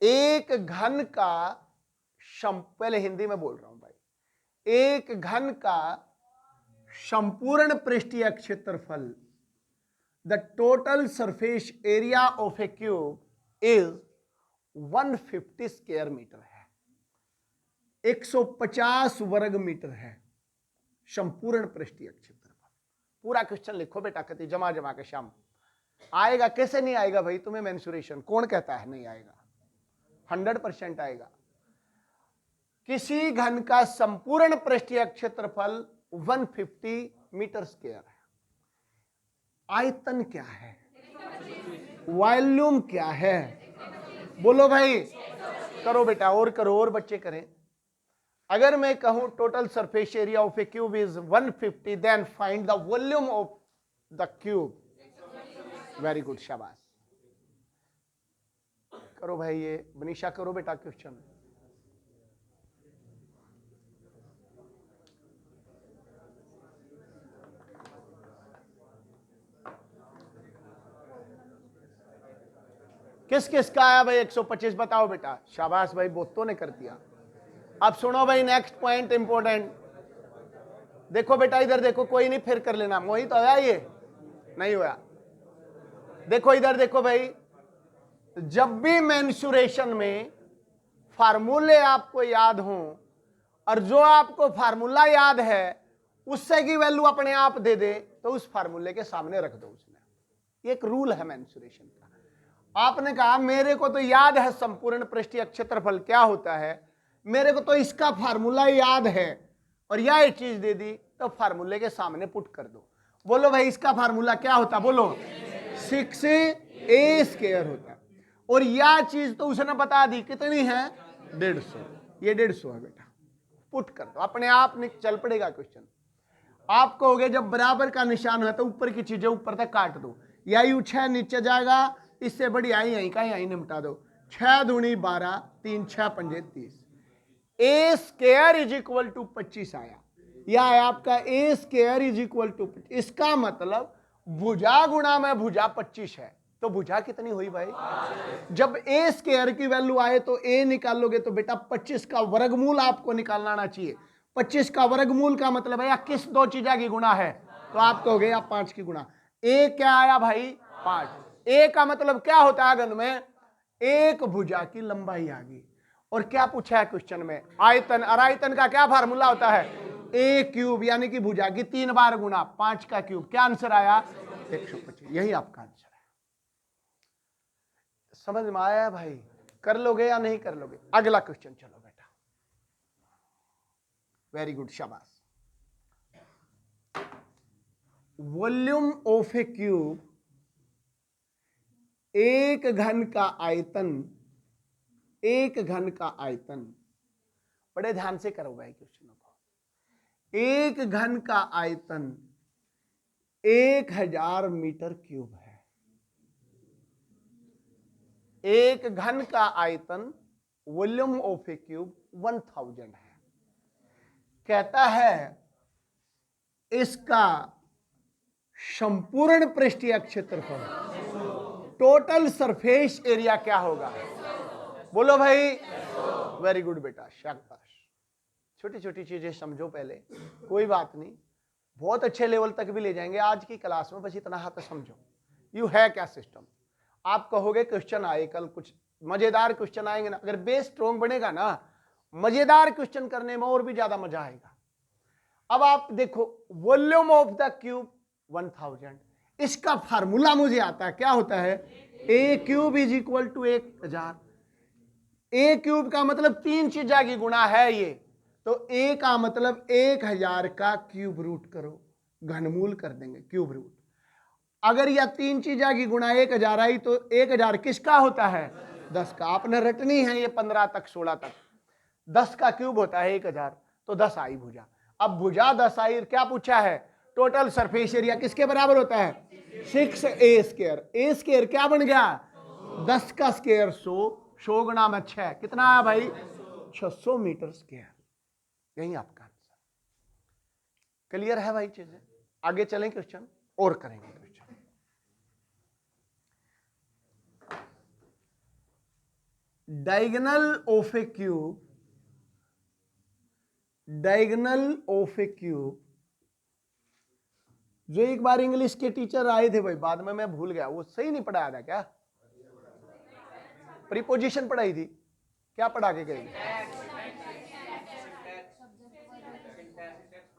एक घन का पहले हिंदी में बोल रहा हूं भाई। एक घन का संपूर्ण पृष्ठीय क्षेत्रफल, the total surface area of a cube is 150 square metre है। 150 वर्ग मीटर है संपूर्ण पृष्ठीय क्षेत्रफल। पूरा क्वेश्चन लिखो बेटा, कहती जमा जमा के शाम। आएगा कैसे नहीं आएगा भाई? तुम्हें मेंसुरेशन कौन कहता है नहीं आएगा? 100% आएगा। किसी घन का संपूर्ण पृष्ठीय क्षेत्रफल 150 मीटर स्क्वायर है। आयतन क्या है? वॉल्यूम क्या है? बोलो भाई, करो बेटा, और करो, और बच्चे करें। अगर मैं कहूं total surface area of a cube is 150, then find the volume of the cube. Very good, शाबाश। करो भाई, ये बनीशा करो बेटा क्वेश्चन। किस किस का आया भाई 125? बताओ बेटा। शाबाश भाई, बहुतों ने कर दिया। अब सुनो भाई, नेक्स्ट पॉइंट इंपॉर्टेंट। देखो बेटा इधर देखो, कोई नहीं फिर कर लेना। मोहित होया? ये नहीं होया। देखो इधर देखो भाई, जब भी मेंसुरेशन में फार्मूले आपको याद हों, और जो आपको फार्मूला याद है उससे की वैल्यू अपने आप दे दे, तो उस फार्मूले के सामने रख दो उसमें। एक रूल है मेंसुरेशन का। आपने कहा मेरे को तो याद है संपूर्ण पृष्ठीय क्षेत्रफल क्या होता है, मेरे को तो इसका फार्मूला याद है, और यह एक चीज दे दी, तो फार्मूले के सामने पुट कर दो। बोलो भाई, इसका फार्मूला क्या होता? बोलो 6a² होता है। और यह चीज तो उसने बता दी, कितनी है? 150। ये 150 है बेटा, पुट कर दो, अपने आप चल पड़ेगा क्वेश्चन। आप कहोगे जब बराबर का निशान है तो ऊपर की चीजें ऊपर तक काट दो, या यू 6 नीचे जाएगा, इससे बड़ी आई यहीं का यहीं निपटा दो। 6 दूनी 12, 3 6 पंजे 30। a² इज इक्वल टू 25 आया। यह है आपका a² इज इक्वल टू 25। इसका मतलब भुजा गुणा में भुजा 25 है, तो भुजा कितनी हुई भाई? जब a² की वैल्यू आए तो a निकालोगे तो बेटा 25 का वर्गमूल आपको निकालना आना चाहिए। 25 का वर्गमूल का मतलब है या किस दो चीजा की गुणा है, तो आप कहोगे या 5 की गुणा। a क्या आया भाई? 5। a का मतलब क्या होता है गण में? एक भुजा की लंबाई आ गई। और क्या पूछा है क्वेश्चन में? आयतन। और आयतन का क्या फार्मूला होता है? a³ यानी कि भुजा की 3 बार गुणा 5 का क्यूब। क्या आंसर आया? 125। यही आपका आंसर है। समझ में आया भाई? कर लोगे या नहीं कर लोगे? अगला क्वेश्चन चलो बेटा। वेरी गुड, शाबाश। वॉल्यूम ऑफ ए क्यूब, एक घन का आयतन, एक घन का आयतन, बड़े ध्यान से करो भाई क्वेश्चनों को। एक घन का आयतन 1000 मीटर क्यूब है। एक घन का आयतन वॉल्यूम ऑफ ए क्यूब 1000 है। कहता है इसका संपूर्ण पृष्ठीय क्षेत्रफल, टोटल सरफेस एरिया क्या होगा? बोलो भाई, वेरी गुड बेटा, शाबाश। छोटी छोटी चीजें समझो पहले, कोई बात नहीं, बहुत अच्छे लेवल तक भी ले जाएंगे आज की क्लास में, बस इतना हाथ समझो। यू है क्या सिस्टम। आप कहोगे क्वेश्चन आए कल, कुछ मजेदार क्वेश्चन आएंगे ना, अगर बेस स्ट्रॉन्ग बनेगा ना, मजेदार क्वेश्चन करने में और भी ज्यादा मजा आएगा। अब आप देखो, वॉल्यूम ऑफ द क्यूब 1000, इसका फार्मूला मुझे आता है, क्या होता है, a cube is equal to 1000। A cube का मतलब 3 चीजा की गुणा है ये, तो ए का मतलब 1000 का क्यूब रूट करो, घनमूल कर देंगे क्यूब रूट। अगर यह 3 चीजा की गुणा 1000 आई तो 1000 किसका होता है, 10 का। आपने रटनी है ये 15 तक 16 तक। 10 का क्यूब होता है 1000, तो 10 आई भुजा। अब भुजा 10 आई, क्या पूछा है, टोटल सरफेस एरिया किसके बराबर होता है, 6a स्क्वायर। ए स्क्वायर क्या बन गया, 10 का स्क्वायर 100, 100 गुणा में 6, कितना आया भाई, 600 मीटर स्क्वायर। यही आपका आंसर। क्लियर है भाई चीजें। आगे चलें, क्वेश्चन और करेंगे। Question diagonal of a cube, diagonal of a cube, जो एक बार इंग्लिश के टीचर आए थे भाई, बाद में मैं भूल गया, वो सही नहीं पढ़ाया था क्या, प्रीपोजिशन पढ़ाई थी, क्या पढ़ा के गई,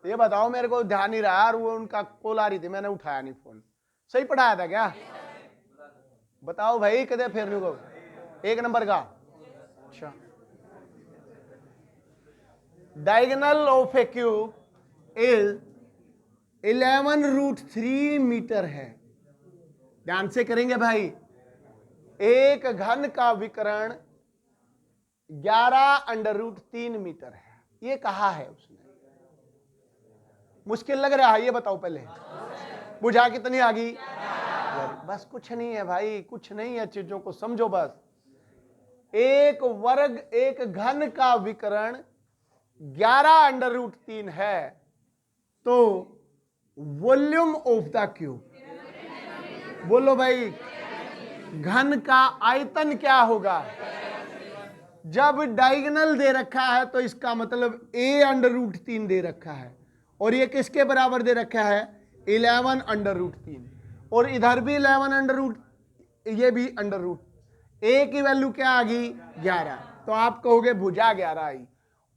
ये बताओ मेरे को, ध्यान नहीं रहा, और वो उनका कॉल आ रही थी, मैंने उठाया नहीं फोन। सही पढ़ाया था क्या, बताओ भाई, कदे फिर नहीं को 1 नंबर का। अच्छा, diagonal of a cube is 11√3 metre है। ध्यान से करेंगे भाई। एक घन का विकर्ण 11√3 मीटर है, ये कहा है उसने। मुश्किल लग रहा है ये बताओ पहले, बुझा कितनी आ गई, बस कुछ नहीं है भाई, कुछ नहीं है, चीजों को समझो बस। एक वर्ग, एक घन का विकर्ण 11√3 है, तो वॉल्यूम ऑफ द क्यूब, बोलो भाई, घन का आयतन क्या होगा। जब डायगोनल दे रखा है तो इसका मतलब a√3 दे रखा है, और ये किसके बराबर दे रखा है, 11√3, और इधर भी 11 ये भी √, a की वैल्यू क्या आ गई, 11, तो आप कहोगे भुजा 11 आई,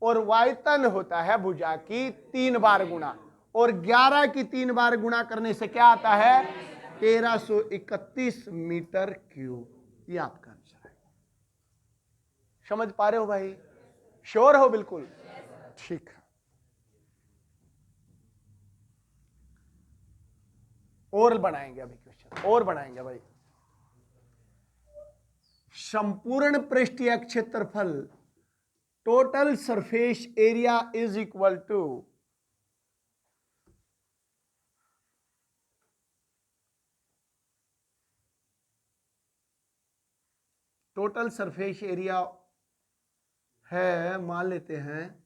और वायतन होता है भुजा की 3 बार गुणा, और 11 की 3 बार गुणा करने से क्या आता है, 1331 मीटर क्यूब। ये आपका आंसर है। समझ पा रहे हो भाई, श्योर हो बिल्कुल, ठीक है। और बनाएंगे अभी क्वेश्चन, और बनाएंगे भाई। संपूर्ण पृष्ठीय क्षेत्रफल, total surface area is equal to, total surface area है, मान लेते हैं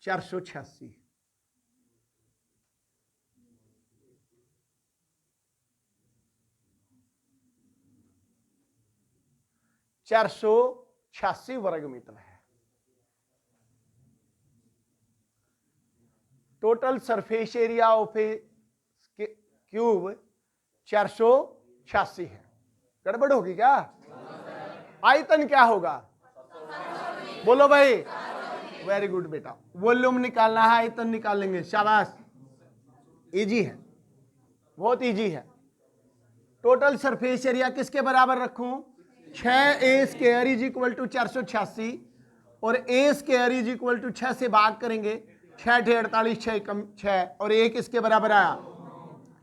486, वर्ग मीटर है। Total surface area of a cube 486 है। गड़बड़ होगी क्या, आयतन क्या होगा, बोलो भाई, वेरी गुड बेटा। वॉल्यूम निकालना है, आयतन निकालेंगे, शाबाश, इजी है, बहुत इजी है। टोटल सरफेस एरिया किसके बराबर रखूं, 6a square is equal to 486, और a स्क्वायर इज इक्वल टू 6 से भाग करेंगे, 6 × 48, 6 कम 6, और a किसके बराबर आया,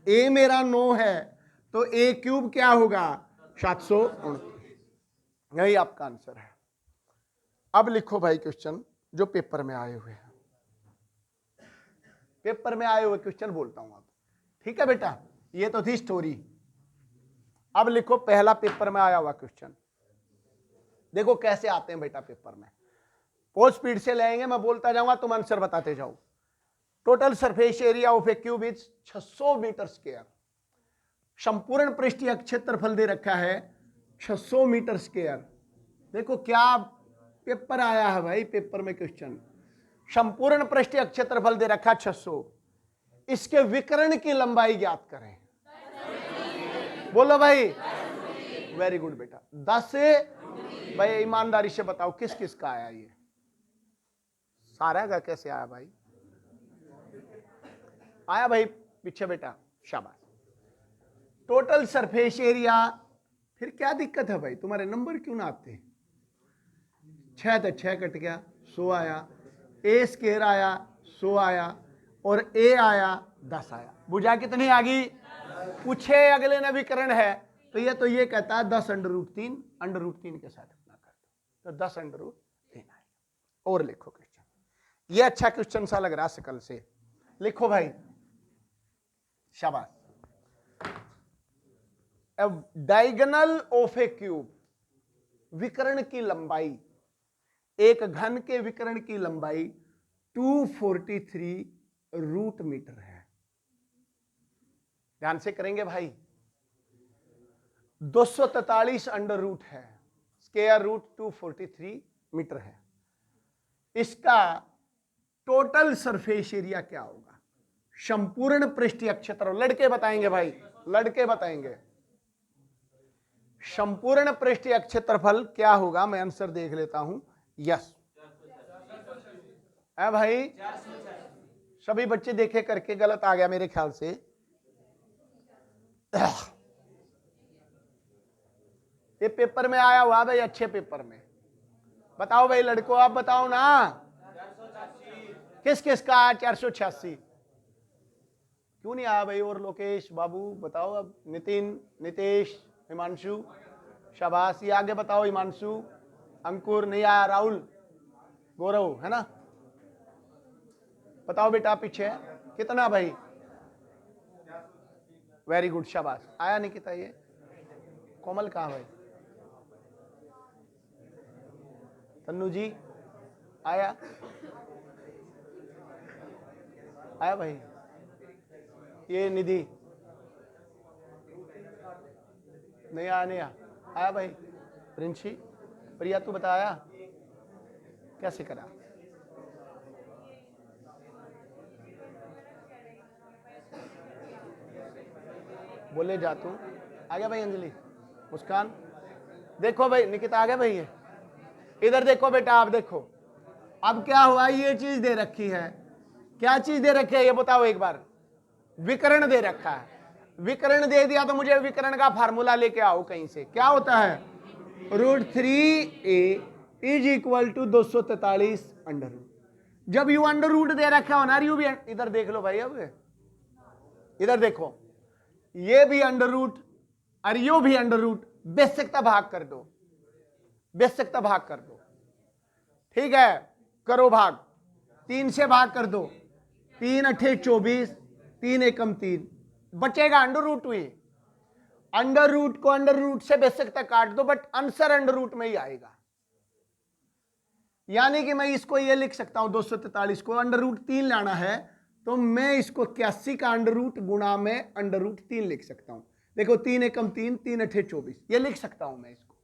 a मेरा 9 है, तो a क्यूब क्या होगा, 729। यही आपका आंसर है। अब लिखो भाई क्वेश्चन जो पेपर में आए हुए हैं, पेपर में आए हुए क्वेश्चन बोलता हूं आप, ठीक है बेटा, ये तो थी स्टोरी। अब लिखो पहला पेपर में आया हुआ क्वेश्चन, देखो कैसे आते हैं बेटा पेपर में, बहुत स्पीड से लेंगे, मैं बोलता जाऊंगा तुम आंसर बताते जाओ। Total surface area of a cube is 600 metre square. संपूर्ण पृष्ठीय क्षेत्रफल दे रखा है 600 मीटर स्क्वायर। देखो क्या पेपर आया है भाई, पेपर में क्वेश्चन, संपूर्ण पृष्ठीय क्षेत्रफल दे रखा 600, इसके विकर्ण की लंबाई ज्ञात करें। बोलो भाई, वेरी गुड बेटा, 10 से भाई ईमानदारी से बताओ किस किस का आया ये, सारा का कैसे आया भाई? आया भाई पीछे बेटा, शाबाश। टोटल सरफेस एरिया, फिर क्या दिक्कत है भाई, तुम्हारे नंबर क्यों ना आते? 6 तो 6 कट गया, 100 आया, ए स्क्वायर आया 100 आया, और ए आया 10 आया। भुजा कितनी आ गई? पूछे अगले ने विकर्ण है तो ये कहता है 10 √3, √3 के साथ अपना कर दो, तो 10 √3 आएगा। और लिखो क्वेश्चन, ये अच्छा क्वेश्चन सा लग रहा शकल से, लिखो भाई, शाबाश। डायगोनल ऑफ ए क्यूब, विकर्ण की लंबाई, एक घन के विकर्ण की लंबाई 243 रूट मीटर है। ध्यान से करेंगे भाई, 243 अंडर रूट है, स्क्वायर रूट 243 मीटर है। इसका टोटल सरफेस एरिया क्या होगा? संपूर्ण पृष्ठीय क्षेत्रफल, लड़के बताएंगे भाई, लड़के बताएंगे संपूर्ण पृष्ठीय क्षेत्रफल क्या होगा। मैं आंसर देख लेता हूं, यस है भाई, सभी बच्चे देखे करके, गलत आ गया मेरे ख्याल से। ये पेपर में आया हुआ भाई, अच्छे पेपर में, बताओ भाई लड़कों, आप बताओ ना, किस किस का 486? क्यों नहीं आया भाई? और लोकेश बाबू बताओ, अब नितिन, नितेश, हिमांशु, शाबाश। ये आगे बताओ, हिमांशु, अंकुर नहीं आया, राहुल, गौरव है ना, बताओ बेटा पीछे कितना भाई? वेरी गुड, शाबाश। आया निकिता, ये कोमल कहाँ भाई? तन्नू जी आया? आया भाई? ये निधि नहीं आया? नहीं आया भाई? प्रिंसी, प्रिया तू बताया कैसे करा? बोले जा तू, आ गया भाई? अंजलि, मुस्कान, देखो भाई, निकिता आ गया भाई? ये इधर देखो बेटा, आप देखो, अब क्या हुआ, ये चीज दे रखी है, क्या चीज दे रखी है ये बताओ एक बार? विकर्ण दे रखा है, विकर्ण दे दिया तो मुझे विकर्ण का फार्मूला लेके आओ कहीं से। क्या होता है? √3a is equal to 243 under root. जब यू अंडर रूट दे रखा हो ना, यू भी, इधर देख लो भाई, अब इधर देखो, ये भी अंडर रूट और यू भी अंडर रूट, बेसिकता भाग कर दो, बेसिकता भाग कर दो, ठीक है, करो भाग, 3 से भाग कर दो, 3 अठे 24, 3 एकम 3, बचेगा अंडर रूट हुई। अंडर रूट को अंडर रूट से बेसिक तक काट दो, बट आंसर अंडर रूट में ही आएगा। यानी कि मैं इसको ये लिख सकता हूं, 243 को अंडर रूट 3 लाना है, तो मैं इसको 81 का अंडर रूट गुणा में अंडर रूट 3 लिख सकता हूं। देखो 3 एकम 3, 3 अठे 24, ये लिख सकता हूं मैं इसको।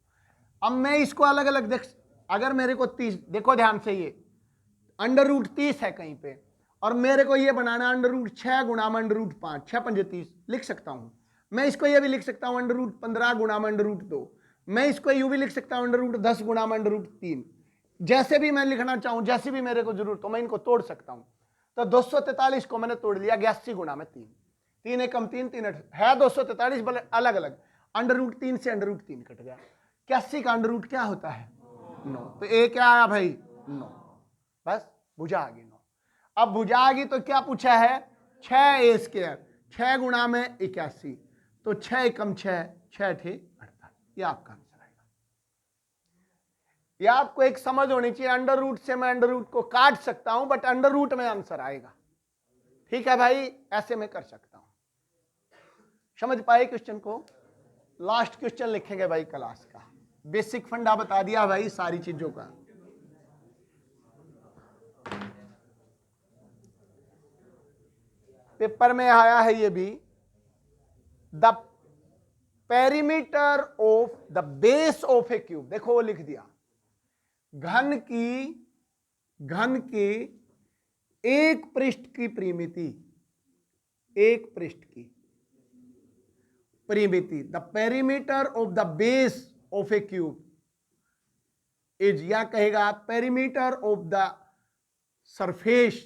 अब मैं इसको अलग अलग देख, अगर मेरे को 30, देखो ध्यान से, ये अंडर रूट 30 है कहीं पे, और मेरे को ये बनाना अंडर रूट 6 गुणा में अंडर रूट 5, 6 पंजे 30 लिख सकता हूं। मैं इसको ये भी लिख सकता हूं अंडर रूट 15 गुणा में अंडर रूट 2, मैं इसको यू भी लिख सकता हूं अंडर रूट 10 गुणा में अंडर रूट 3, जैसे भी मैं लिखना चाहूं, जैसे भी मेरे को जरूरत हो मैं इनको तोड़ सकता हूं। तो 243 को मैंने तोड़ लिया 81 गुणा में 3, 3 एकम 3, 3 है 243, भले अलग अलग, अंडर रूट 3 से अंडर रूट 3 कट गया, 81 का अंडर रूट क्या होता है? 9। तो ए क्या आया भाई? 9। बस भुजा आ गई 9। अब भुजा आ गई तो क्या पूछा है? 6a स्क्वायर, 6 गुणा में 81, तो 6 एकम 6, 6 अठे 48, ये आपका आंसर आएगा। ये आपको एक समझ होनी चाहिए, अंडर रूट से मैं अंडर रूट को काट सकता हूं, बट अंडर रूट में आंसर आएगा। ठीक है भाई, ऐसे मैं कर सकता हूं। समझ पाए क्वेश्चन को? लास्ट क्वेश्चन लिखेंगे भाई क्लास का, बेसिक फंडा बता दिया भाई सारी चीजों का। पेपर में आया है ये भी, the perimeter of the base of a cube, देखो वो लिख दिया, घन की एक पृष्ठ की परिमिति, एक पृष्ठ की परिमिति, the perimeter of the base of a cube is, या कहेगा perimeter of the surface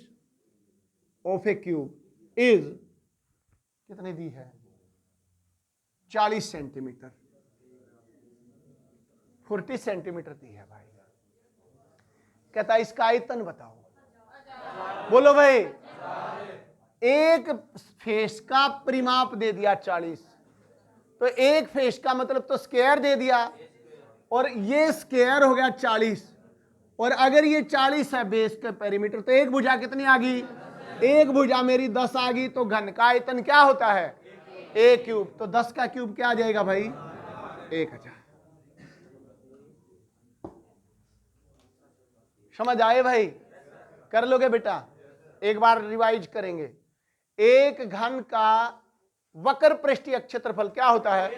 of a cube is, कितनी दी है? 40 सेंटीमीटर, 40 सेंटीमीटर दी है भाई। कहता है इसका आयतन बताओ। बोलो भाई, एक फेस का परिमाप दे दिया 40, तो एक फेस का मतलब तो स्क्वायर दे दिया, और ये स्क्वायर हो गया 40, और अगर ये 40 है बेस के पेरीमीटर, तो एक भुजा कितनी आ गई? एक भुजा मेरी 10 आ गई, तो घन का आयतन क्या होता है? A cube. तो 10 का क्यूब क्या आ जाएगा भाई? 1000। समझ आए भाई? कर लोगे बेटा? एक बार रिवाइज करेंगे। एक घन का वक्र पृष्ठीय क्षेत्रफल क्या होता है?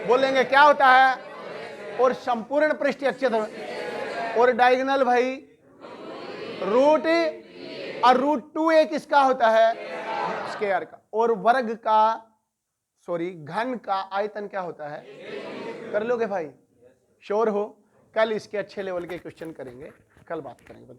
बोलेंगे क्या होता है? और संपूर्ण पृष्ठीय क्षेत्रफल, और डायगोनल भाई रूट, और √2 एक किसका होता है? स्क्वायर का। और वर्ग का, सॉरी घन का आयतन क्या होता है? कर लोगे भाई? श्योर हो? कल इसके अच्छे लेवल के क्वेश्चन करेंगे, कल बात करेंगे।